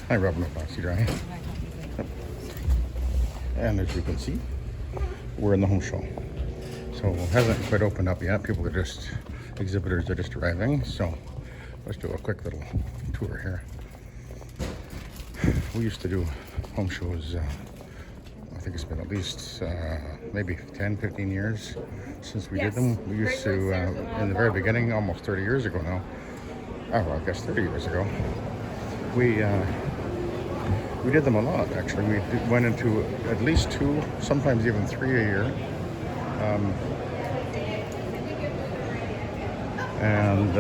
Hi, Robin with Oxy-Dry. And as you can see, we're in the home show. So it hasn't quite opened up yet. Exhibitors are just arriving. So let's do a quick little tour here. We used to do home shows, I think it's been at least maybe 10, 15 years since we did them. We used to, in the very beginning, almost 30 years ago now. Oh, well, I guess 30 years ago. We did them a lot, actually. Went into at least 2, sometimes even 3 a year. And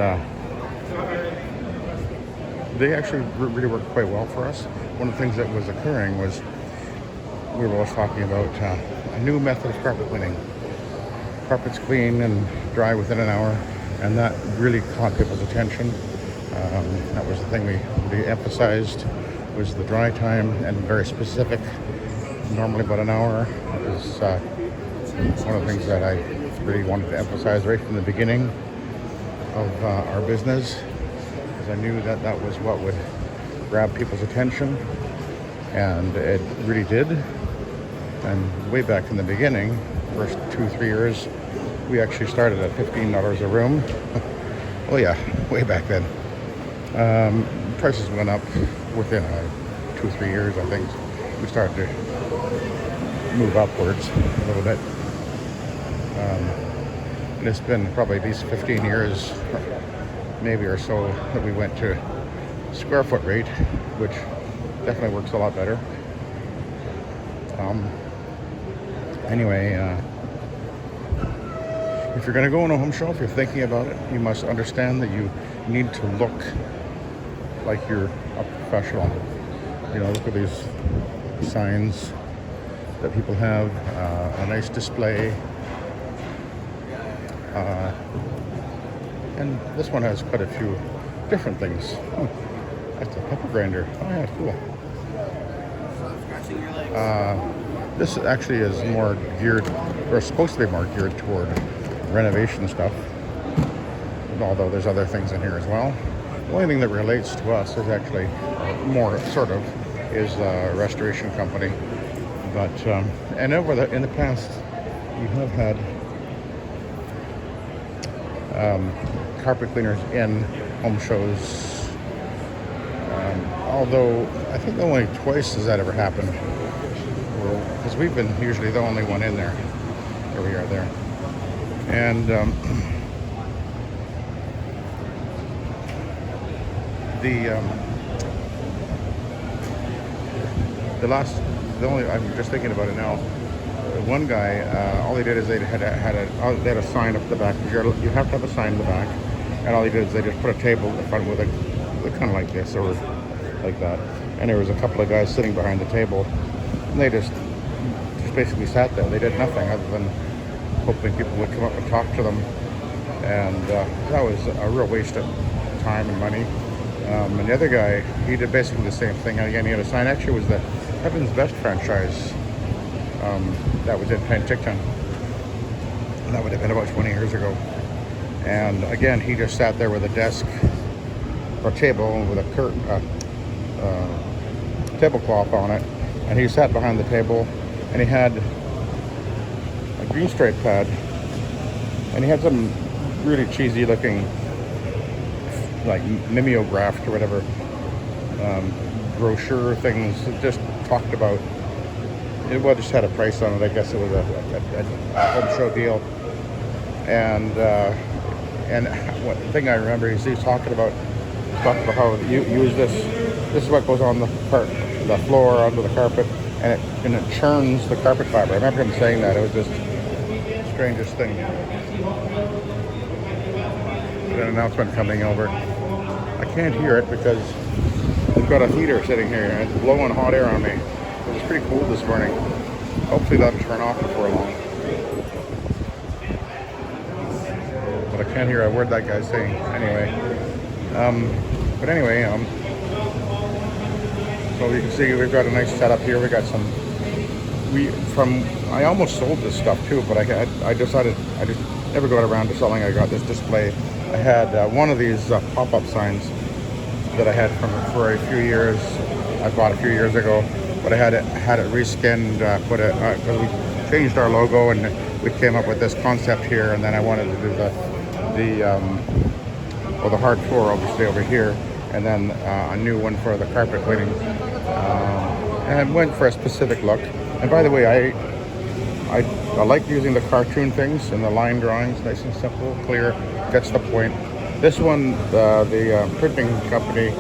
they actually really worked quite well for us. One of the things that was occurring was we were always talking about a new method of carpet cleaning. Carpets clean and dry within an hour, and that really caught people's attention. That was the thing we emphasized, was the dry time, and very specific, normally about an hour. It was one of the things that I really wanted to emphasize right from the beginning of our business, because I knew that that was what would grab people's attention, and it really did. And way back in the beginning, first 2-3 years, we actually started at $15 a room. Oh yeah, way back then. Prices went up within 2-3 years, I think. We started to move upwards a little bit. And it's been probably at least 15 years, maybe or so, that we went to square foot rate, which definitely works a lot better. Anyway, if you're going to go on a home show, if you're thinking about it, you must understand that you need to look like you're a professional. You know, look at these signs that people have, a nice display. And this one has quite a few different things. Oh, that's a pepper grinder. Oh yeah, cool. This actually is more geared, or supposed to be more geared toward renovation stuff, although there's other things in here as well. The only thing that relates to us is actually more sort of is a restoration company. But and in the past, we have had carpet cleaners in home shows. Although I think only twice has that ever happened, because we've been usually the only one in there. Here we are there, and I'm just thinking about it now. The one guy, all he did is they had a sign up the back. You have to have a sign in the back, and all he did is they just put a table in front with a kind of like this or like that, and there was a couple of guys sitting behind the table, and they just basically sat there. They did nothing other than hoping people would come up and talk to them, and that was a real waste of time and money. And the other guy, he did basically the same thing. And again, he had a sign. Actually, it was the Heaven's Best franchise that was in Penticton. And that would have been about 20 years ago. And again, he just sat there with a desk or table with a curtain, tablecloth on it. And he sat behind the table, and he had a green stripe pad, and he had some really cheesy looking, like mimeographed or whatever, brochure things that just talked about it. Well, just had a price on it. I guess it was a home show deal. And one thing I remember is he was talking about how you use this. This is what goes on the floor onto the carpet, and it churns the carpet fiber. I remember him saying that. It was just the strangest thing. An announcement coming over. I can't hear it because we've got a heater sitting here and it's blowing hot air on me. It was pretty cold this morning. Hopefully that'll turn off before long. But I can't hear a word that guy's saying anyway. So you can see we've got a nice setup here. We got I almost sold this stuff too, but I decided I just never got around to selling. I got this display. I had one of these pop-up signs that I had for a few years, I bought a few years ago, but I had it reskinned, put it because we changed our logo and we came up with this concept here, and then I wanted to do the hard floor obviously over here, and then a new one for the carpet cleaning, and went for a specific look. And by the way, I like using the cartoon things and the line drawings, nice and simple, clear, gets the point. This one, the printing company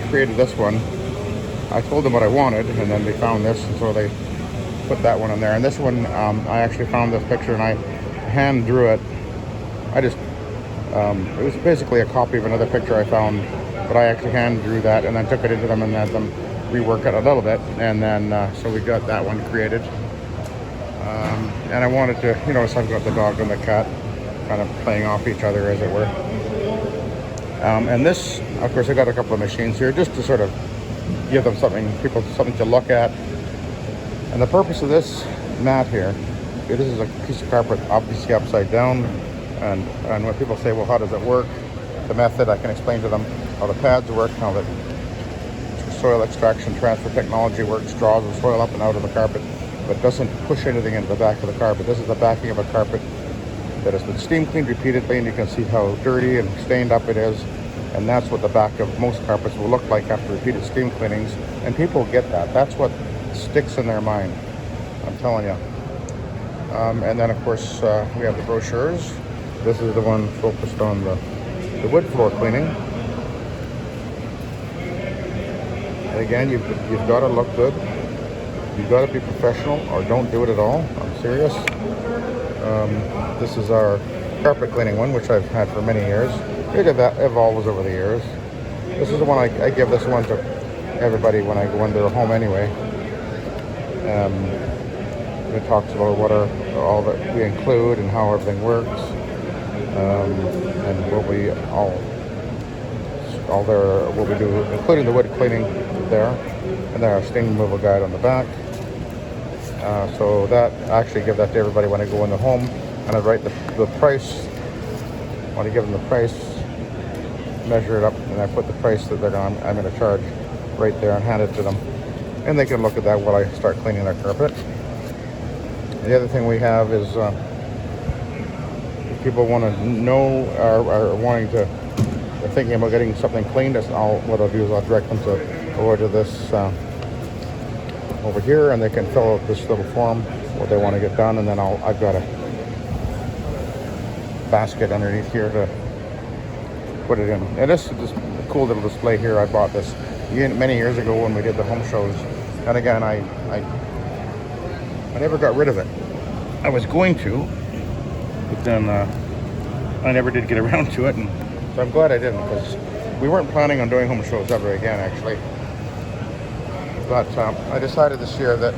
created this one. I told them what I wanted, and then they found this, and so they put that one in there. And this one, I actually found this picture and I hand drew it. It was basically a copy of another picture I found, but I actually hand drew that and then took it into them and had them rework it a little bit, and then so we got that one created. And I wanted to, so I've got the dog and the cat kind of playing off each other, as it were. And this, of course, I got a couple of machines here just to sort of give them something to look at. And the purpose of this mat here, this is a piece of carpet obviously upside down, and when people say, well, how does it work? The method, I can explain to them how the pads work, how the soil extraction transfer technology works, draws the soil up and out of the carpet, but doesn't push anything into the back of the carpet. This is the backing of a carpet that has been steam cleaned repeatedly, and you can see how dirty and stained up it is. And that's what the back of most carpets will look like after repeated steam cleanings. And people get that. That's what sticks in their mind, I'm telling you. And then, of course, we have the brochures. This is the one focused on the wood floor cleaning. And again, you've got to look good. You've got to be professional, or don't do it at all. I'm serious. This is our carpet cleaning one, which I've had for many years. It evolves over the years. This is the one I give this one to everybody when I go into their home anyway. It talks about what are all that we include and how everything works, and what we do, including the wood cleaning there, and then our stain removal guide on the back. So that I actually give that to everybody when I go in the home, and I write the price. When I give them the price, measure it up, and I put the price that I'm going to charge right there and hand it to them, and they can look at that while I start cleaning their carpet. The other thing we have is if people want to know or wanting to, they're thinking about getting something cleaned, what I'll do is I'll direct them to go to this over here, and they can fill out this little form what they want to get done, and then I've got a basket underneath here to put it in. And this is just a cool little display here. I bought this many years ago when we did the home shows, and again I never got rid of it. I was going to, but then I never did get around to it, and so I'm glad I didn't, because we weren't planning on doing home shows ever again, actually. But I decided this year that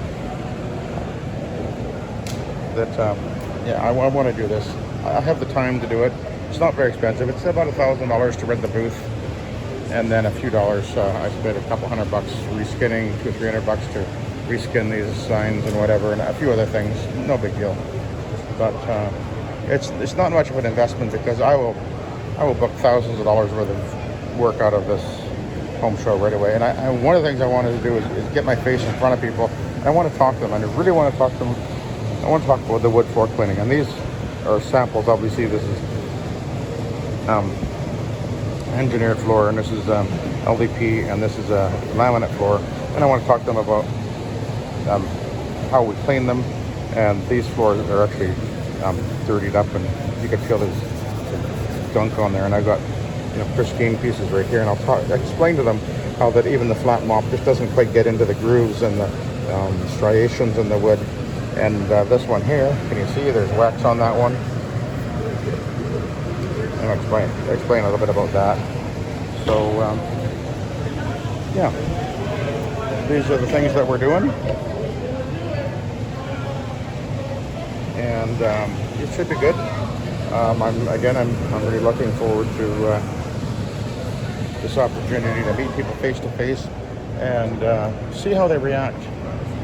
I want to do this. I have the time to do it. It's not very expensive. It's about $1,000 to rent the booth, and then a few dollars. I spent a couple $100 reskinning, $200-300 to reskin these signs and whatever, and a few other things. No big deal. But it's not much of an investment, because I will book thousands of dollars worth of work out of this home show right away. And one of the things I wanted to do is get my face in front of people. I want to talk to them, and I really want to talk to them. I want to talk about the wood floor cleaning, and these are samples. Obviously, this is engineered floor, and this is LDP, and this is a laminate floor. And I want to talk to them about how we clean them. And these floors are actually dirtied up, and you can feel there's gunk on there. And I've got pristine pieces right here, and I'll explain to them how that even the flat mop just doesn't quite get into the grooves and the striations in the wood. And this one here, can you see there's wax on that one? And I'll explain a little bit about that. So yeah, these are the things that we're doing, and it should be good. I'm really looking forward to this opportunity to meet people face to face and see how they react,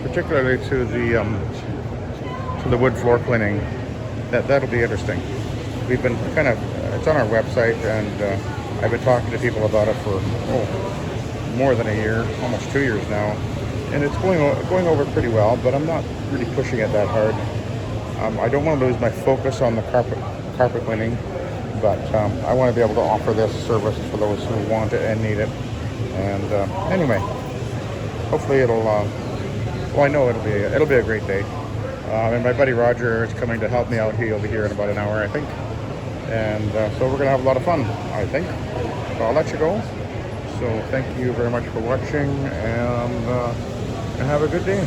particularly to the wood floor cleaning. That'll be interesting. We've been it's on our website, and I've been talking to people about it for more than a year, almost 2 years now, and it's going over pretty well. But I'm not really pushing it that hard. I don't want to lose my focus on the carpet cleaning, but I want to be able to offer this service for those who want it and need it. And anyway, hopefully it'll. Well, I know it'll be a great day. And my buddy Roger is coming to help me out. He'll be here in about an hour, I think. And so we're gonna have a lot of fun, I think. So I'll let you go. So thank you very much for watching, and have a good day.